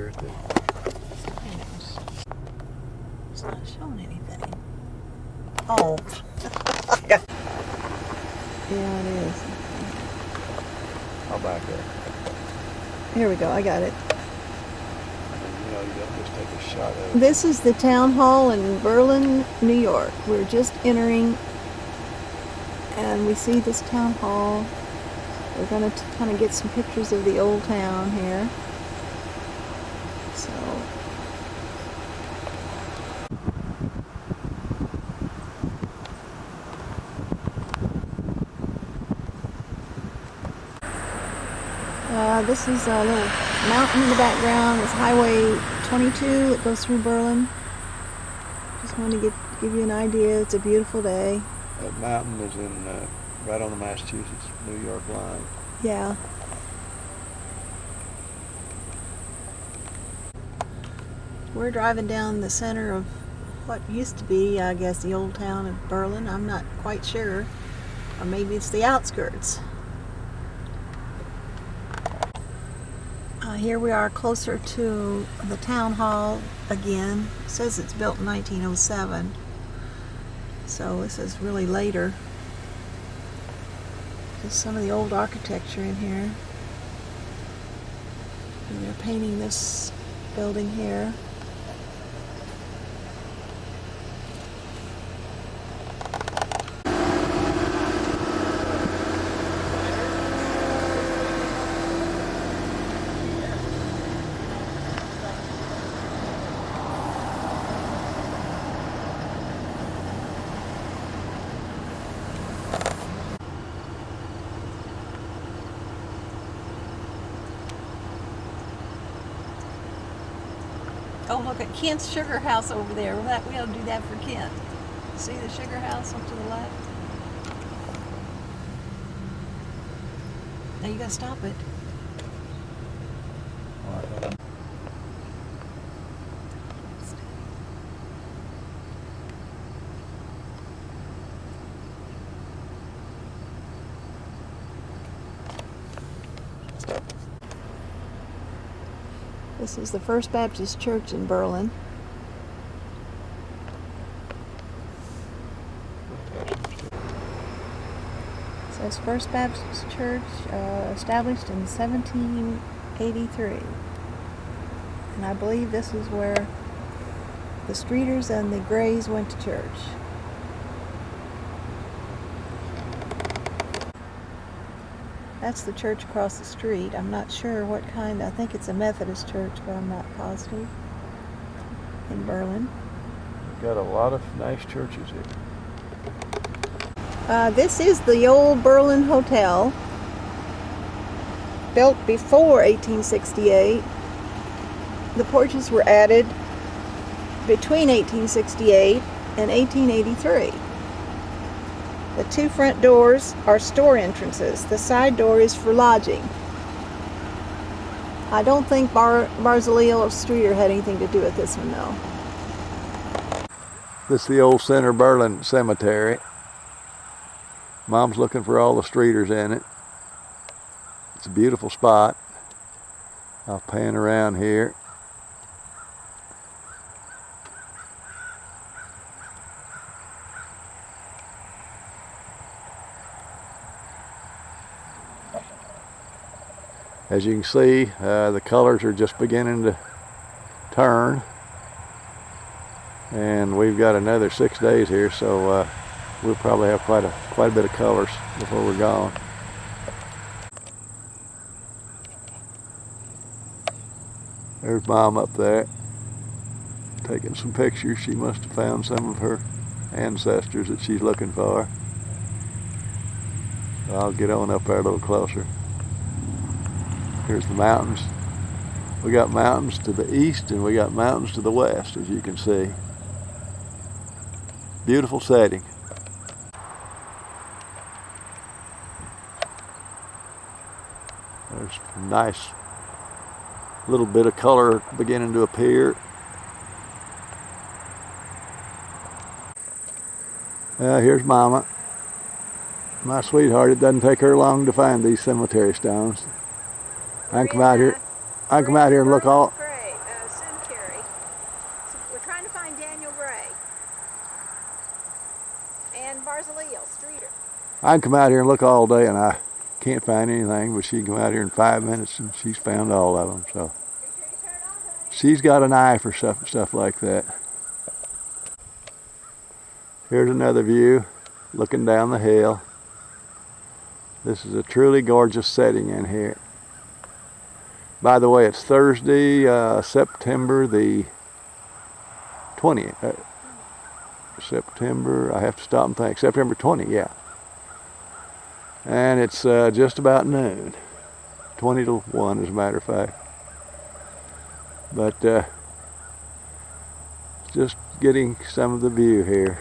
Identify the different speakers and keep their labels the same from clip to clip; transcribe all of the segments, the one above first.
Speaker 1: here at the...
Speaker 2: It's not showing anything. Oh. Yeah, it is.
Speaker 1: I'll back up.
Speaker 2: Here we go. I got it.
Speaker 1: You know, you don't just take a shot of it.
Speaker 2: This is the town hall in Berlin, New York. We're just entering, and we see this town hall. We're going to kind of get some pictures of the old town here. So, this is a little mountain in the background. It's Highway 22 that goes through Berlin. Just wanted to give you an idea. It's a beautiful day.
Speaker 1: That mountain is in right on the Massachusetts-New York line.
Speaker 2: Yeah. We're driving down the center of what used to be, I guess, the old town of Berlin. I'm not quite sure. Or maybe it's the outskirts. Here we are closer to the town hall again. It says it's built in 1907. So this is really later. Just some of the old architecture in here. And they're painting this building here. Oh, look at Kent's sugar house over there. We ought to do that for Kent. See the sugar house up to the left? Now you gotta stop it. This is the First Baptist Church in Berlin. It says First Baptist Church, established in 1783. And I believe this is where the Streeters and the Grays went to church. That's the church across the street. I'm not sure what kind. I think it's a Methodist church, but I'm not positive. In Berlin.
Speaker 1: We've got a lot of nice churches here.
Speaker 2: This is the old Berlin Hotel. Built before 1868. The porches were added between 1868 and 1883. The two front doors are store entrances. The side door is for lodging. I don't think Barzilai or Streeter had anything to do with this one, though.
Speaker 1: This is the old Center Berlin Cemetery. Mom's looking for all the Streeters in it. It's a beautiful spot. I'll pan around here. As you can see, the colors are just beginning to turn, and we've got another 6 days here, so we'll probably have quite a bit of colors before we're gone. There's Mom up there taking some pictures. She must have found some of her ancestors that she's looking for. I'll get on up there a little closer. Here's the mountains. We got mountains to the east and we got mountains to the west, as you can see. Beautiful setting. There's a nice little bit of color beginning to appear. Here's Mama. My sweetheart, it doesn't take her long to find these cemetery stones. I can come out here and look all
Speaker 2: trying to find Daniel Gray and Barzaleo, Streeter.
Speaker 1: I can come out here and look all day and I can't find anything, but she can come out here in 5 minutes and she's found all of them. So she's got an eye for stuff like that. Here's another view looking down the hill. This is a truly gorgeous setting in here. By the way, it's Thursday, September the 20th. September, I have to stop and think. September 20th, yeah. And it's just about noon. 20 to 1 as a matter of fact. But just getting some of the view here.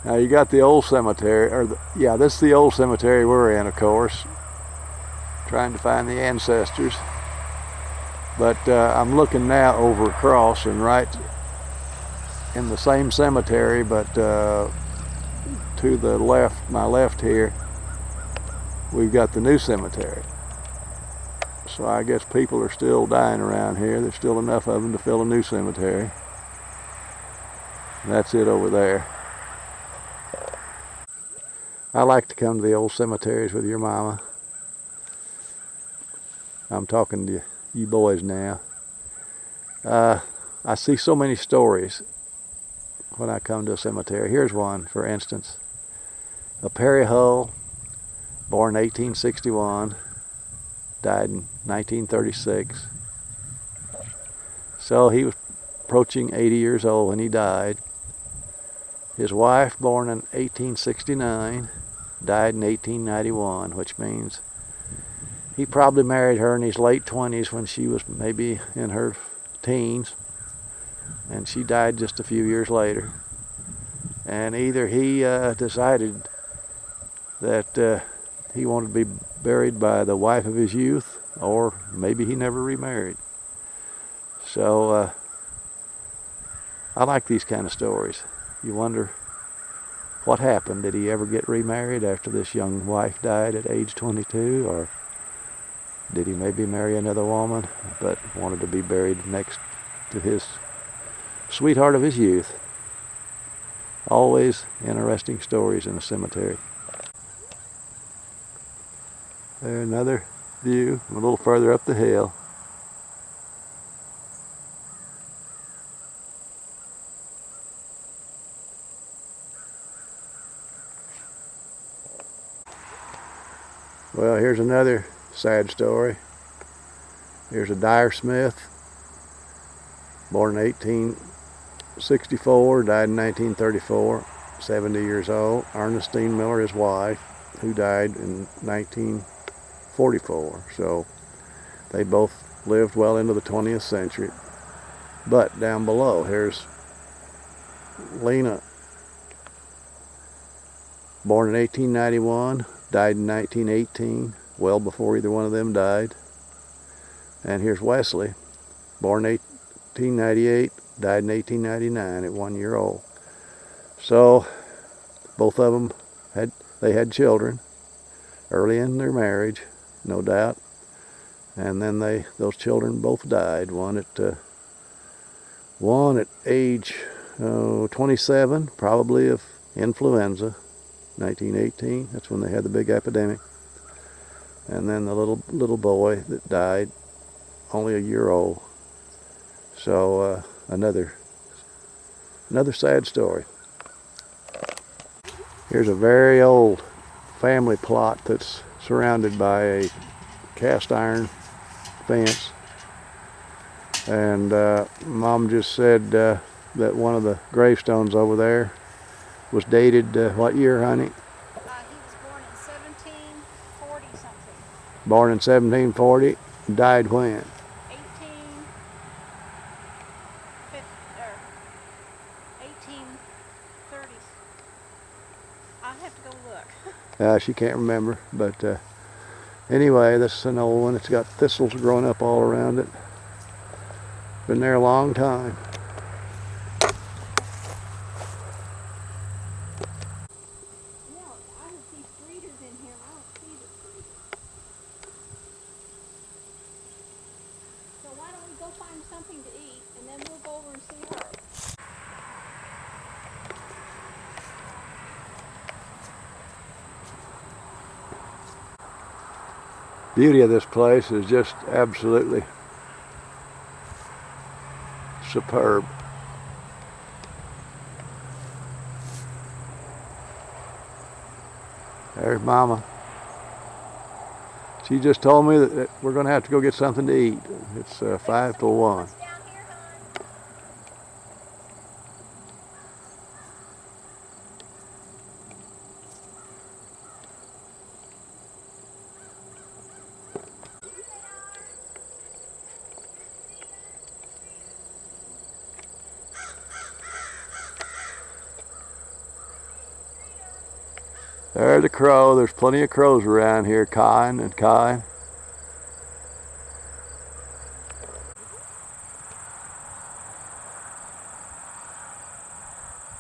Speaker 1: Now you got the old cemetery, yeah, this is the old cemetery we're in, of course. Trying to find the ancestors. But I'm looking now over across and right in the same cemetery, but to the left, my left here, we've got the new cemetery. So I guess people are still dying around here. There's still enough of them to fill a new cemetery. And that's it over there. I like to come to the old cemeteries with your mama. I'm talking to you boys now. I see so many stories when I come to a cemetery. Here's one, for instance. A Perry Hull, born 1861, died in 1936. So he was approaching 80 years old when he died. His wife, born in 1869, died in 1891, which means he probably married her in his late 20s when she was maybe in her teens, and she died just a few years later. And either he decided that he wanted to be buried by the wife of his youth, or maybe he never remarried. So I like these kind of stories. You wonder what happened. Did he ever get remarried after this young wife died at age 22, or did he maybe marry another woman but wanted to be buried next to his sweetheart of his youth? Always interesting stories in a cemetery. There, another view a little further up the hill. Well, here's another sad story. Here's a Dyer Smith, born in 1864, died in 1934, 70 years old. Ernestine Miller, his wife, who died in 1944. So they both lived well into the 20th century. But down below, here's Lena, born in 1891, died in 1918, well before either one of them died. And here's Wesley, born 1898, died in 1899 at 1 year old. So both of them had children early in their marriage, no doubt. And then those children both died. One at age 27, probably of influenza, 1918. That's when they had the big epidemic. And then the little boy that died, only a year old. So another sad story. Here's a very old family plot that's surrounded by a cast iron fence. And Mom just said that one of the gravestones over there was dated what year, honey?
Speaker 2: He was born in 1740 something.
Speaker 1: Born in 1740, died when?
Speaker 2: 1830s. I'll have to go look.
Speaker 1: She can't remember, but anyway, this is an old one. It's got thistles growing up all around it. Been there a long time.
Speaker 2: So why don't we go find find something to eat, and then we'll go over and see her.
Speaker 1: Beauty of this place is just absolutely superb. There's Mama. She just told me that we're going to have to go get something to eat. It's 5 till 1. There's a crow. There's plenty of crows around here, cawing and cawing.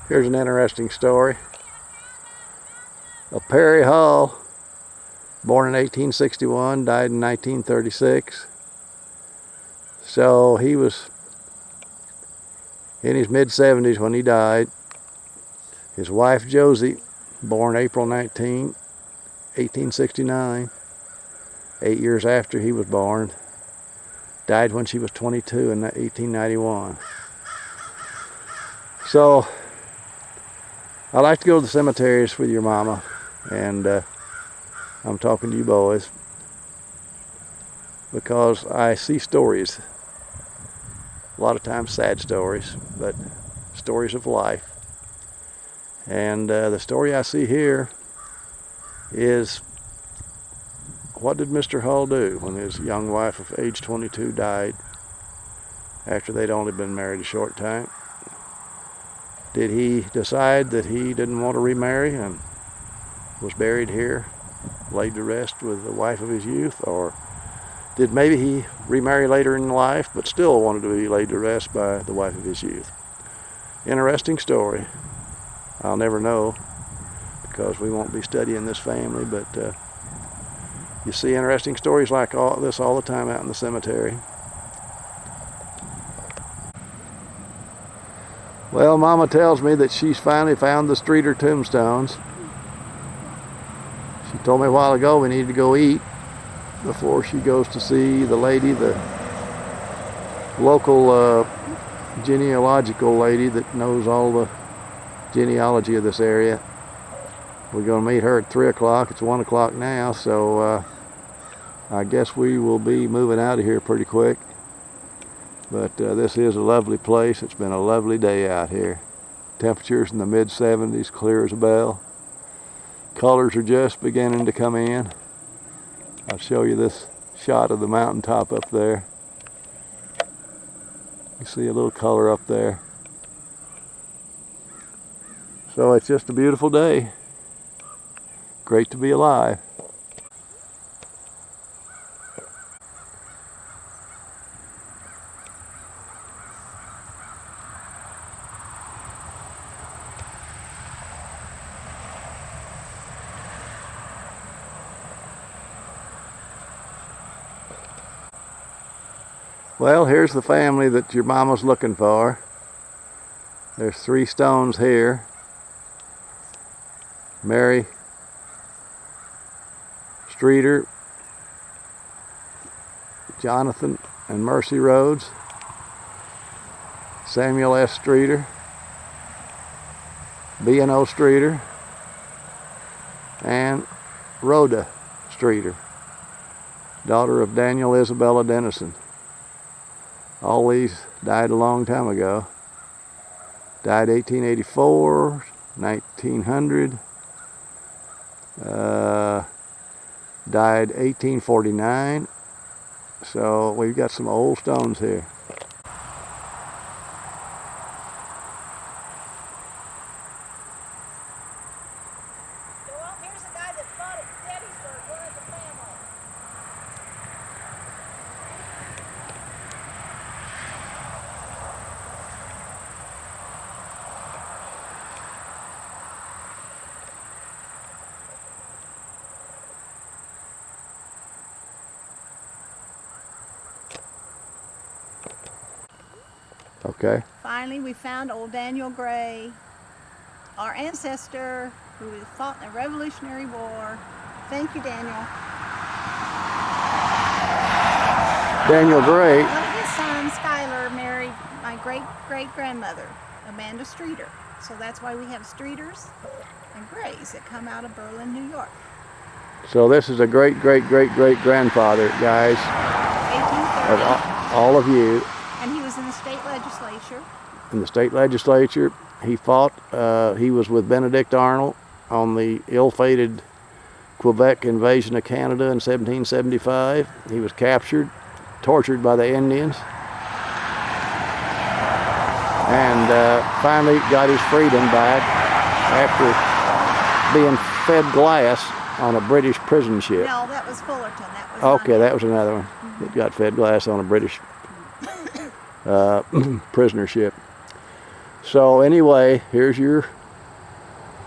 Speaker 1: Here's an interesting story of Perry Hull, born in 1861, died in 1936. So he was in his mid-70s when he died. His wife Josie, born April 19, 1869, 8 years after he was born, died when she was 22 in 1891. So I like to go to the cemeteries with your mama, and I'm talking to you boys because I see stories, a lot of times sad stories, but stories of life. And the story I see here is, what did Mr. Hull do when his young wife of age 22 died after they'd only been married a short time? Did he decide that he didn't want to remarry and was buried here, laid to rest with the wife of his youth? Or did maybe he remarry later in life but still wanted to be laid to rest by the wife of his youth? Interesting story. I'll never know because we won't be studying this family, but you see interesting stories like this all the time out in the cemetery. Well, Mama tells me that she's finally found the Streeter tombstones. She told me a while ago we needed to go eat before she goes to see the lady, the local genealogical lady that knows all the genealogy of this area. We're going to meet her at 3 o'clock. It's 1 o'clock now, so I guess we will be moving out of here pretty quick. But this is a lovely place. It's been a lovely day out here. Temperatures in the mid-70s, clear as a bell. Colors are just beginning to come in. I'll show you this shot of the mountaintop up there. You see a little color up there. So it's just a beautiful day. Great to be alive. Well, here's the family that your mama's looking for. There's 3 stones here. Mary Streeter, Jonathan and Mercy Rhodes, Samuel S. Streeter, B&O Streeter, and Rhoda Streeter, daughter of Daniel Isabella Dennison. All these died a long time ago. Died 1884, 1900, died 1849. So we've got some old stones here.
Speaker 2: Well, here's the guy that fought at Gettysburg. We're in the family.
Speaker 1: Okay.
Speaker 2: Finally, we found old Daniel Gray, our ancestor who fought in the Revolutionary War. Thank you, Daniel.
Speaker 1: Daniel Gray.
Speaker 2: One of his sons, Skylar, married my great-great-grandmother, Amanda Streeter. So that's why we have Streeters and Grays that come out of Berlin, New York.
Speaker 1: So this is a great-great-great-great-grandfather, guys.
Speaker 2: 1830.
Speaker 1: Of all of you.
Speaker 2: And he was in the state legislature.
Speaker 1: In the state legislature. He fought, he was with Benedict Arnold on the ill-fated Quebec invasion of Canada in 1775. He was captured, tortured by the Indians, and finally got his freedom back after being fed glass on a British prison ship.
Speaker 2: No, that was Fullerton. That was
Speaker 1: okay, that was another one. Mm-hmm. It got fed glass on a British prisoner ship. So anyway, here's your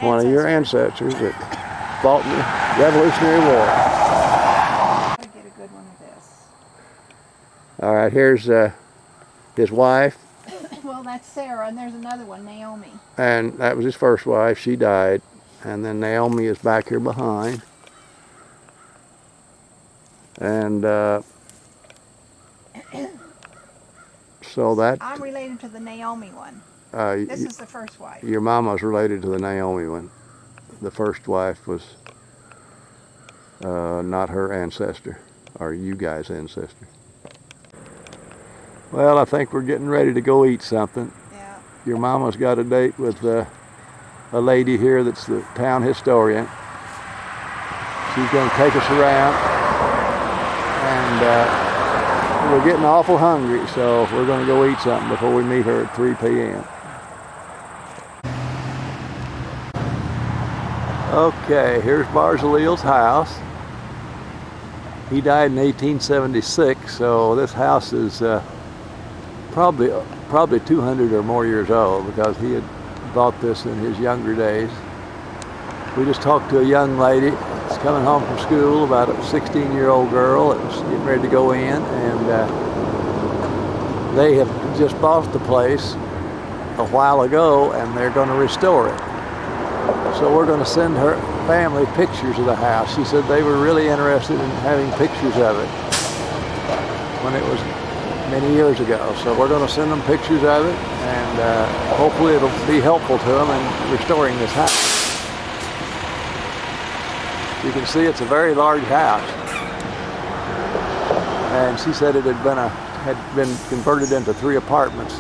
Speaker 1: one of your ancestors that fought in the Revolutionary War.
Speaker 2: I'll get a good one of this.
Speaker 1: All right, here's his wife.
Speaker 2: Well, that's Sarah, and there's another one, Naomi.
Speaker 1: And that was his first wife. She died. And then Naomi is back here behind. And so that...
Speaker 2: I'm related to the Naomi one. This is the first wife.
Speaker 1: Your mama's related to the Naomi one. The first wife was not her ancestor, or you guys' ancestor. Well, I think we're getting ready to go eat something.
Speaker 2: Yeah.
Speaker 1: Your mama's got a date with a lady here that's the town historian. She's going to take us around, and we're getting awful hungry, so we're going to go eat something before we meet her at 3 p.m. Okay, here's Barzaleel's house. He died in 1876, so this house is probably 200 or more years old, because he had bought this in his younger days. We just talked to a young lady that's coming home from school, about a 16-year-old girl that was getting ready to go in, and they have just bought the place a while ago, and they're going to restore it. So we're going to send her family pictures of the house. She said they were really interested in having pictures of it when it was many years ago. So we're going to send them pictures of it, and hopefully it'll be helpful to them in restoring this house. You can see it's a very large house. And she said it had been converted into 3 apartments.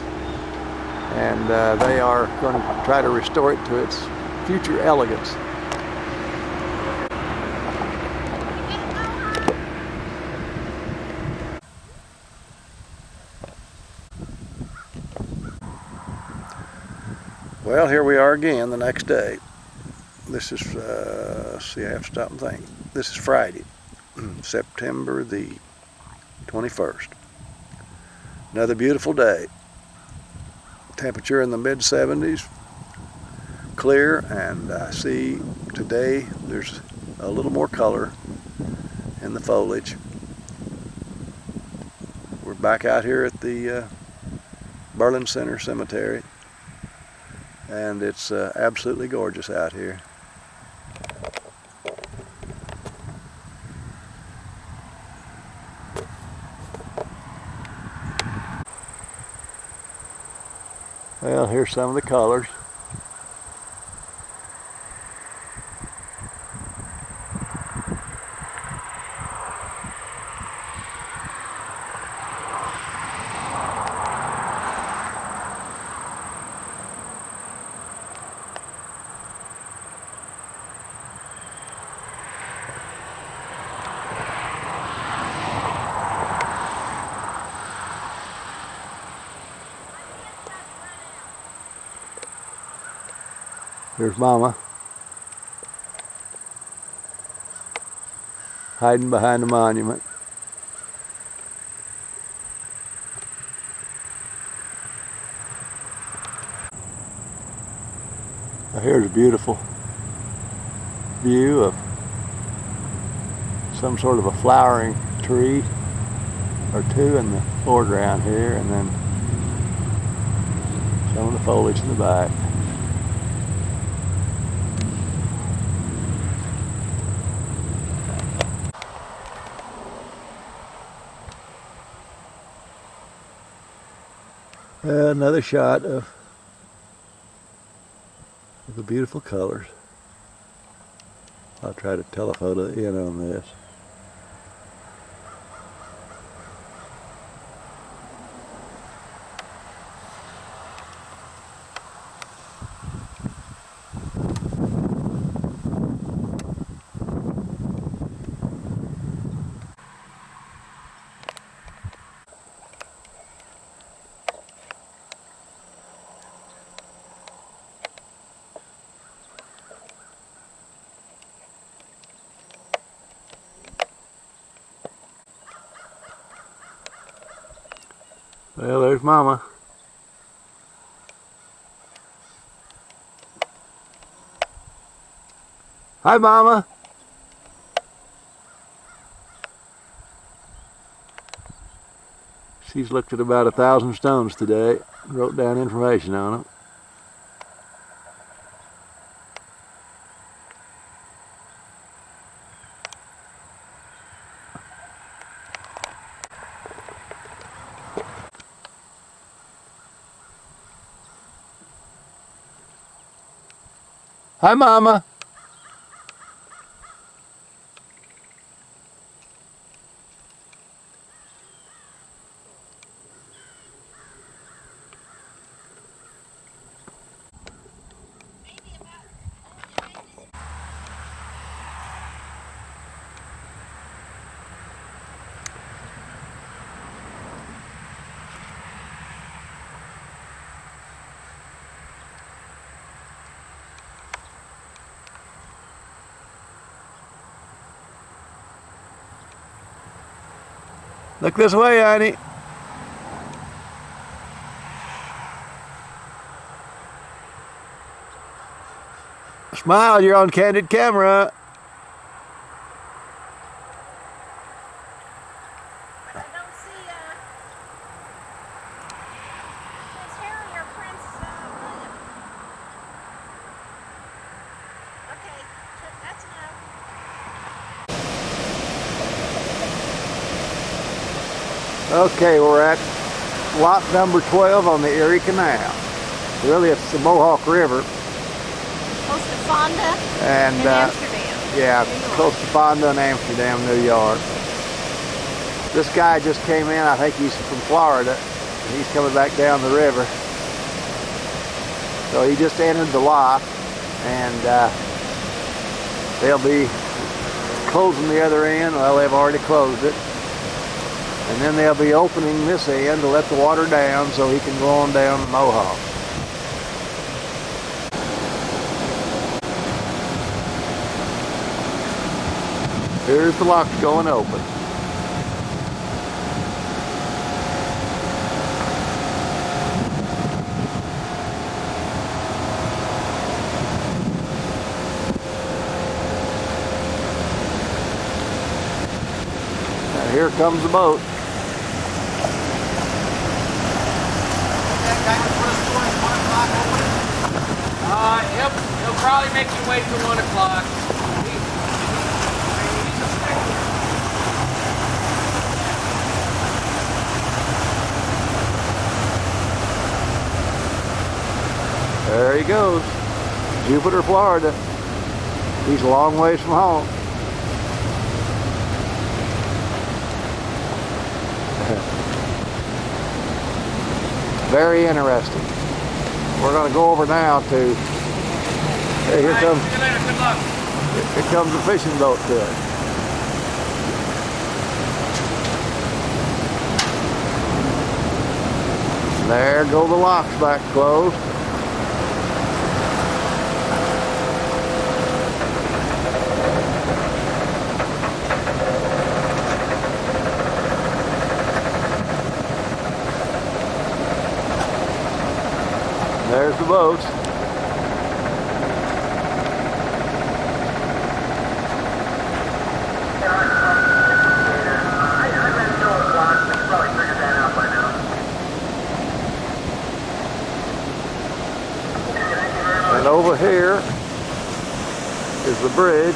Speaker 1: And they are going to try to restore it to its future elegance. Well, here we are again the next day. This is, see, I have to stop and think. This is Friday, September the 21st. Another beautiful day. Temperature in the mid-70s, clear, and I see today there's a little more color in the foliage. We're back out here at the Berlin Center Cemetery, and it's absolutely gorgeous out here. Well, here's some of the colors. Here's Mama, hiding behind the monument. Now here's a beautiful view of some sort of a flowering tree or two in the foreground here, and then foliage in the back. Another shot of the beautiful colors. I'll try to telephoto in on this. Well, there's Mama. Hi, Mama. She's looked at about 1,000 stones today, wrote down information on them. Hi, Mama. Look this way, honey. Smile, you're on candid camera.
Speaker 2: I don't see Prince Harry or Prince William. Okay, that's enough.
Speaker 1: Okay, we're at lot number 12 on the Erie Canal. Really, it's the Mohawk River.
Speaker 2: Close to Fonda
Speaker 1: And
Speaker 2: Amsterdam.
Speaker 1: yeah, close to Fonda and Amsterdam, New York. This guy just came in. I think he's from Florida. He's coming back down the river. So he just entered the lock, and they'll be closing the other end. Well, they've already closed it. And then they'll be opening this end to let the water down so he can go on down the Mohawk. Here's the lock going open. Now here comes the boat.
Speaker 3: He'll probably make you wait till 1 o'clock.
Speaker 1: There he goes. Jupiter, Florida. He's a long ways from home. Very interesting. We're going to go over now to... Hey, here comes...
Speaker 3: See you later. Good luck.
Speaker 1: Here comes the fishing boat to it. There go the locks back closed. There's the boats. over here is the bridge.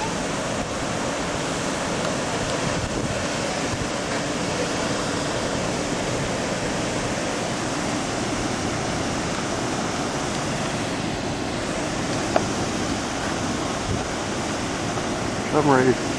Speaker 1: For some reason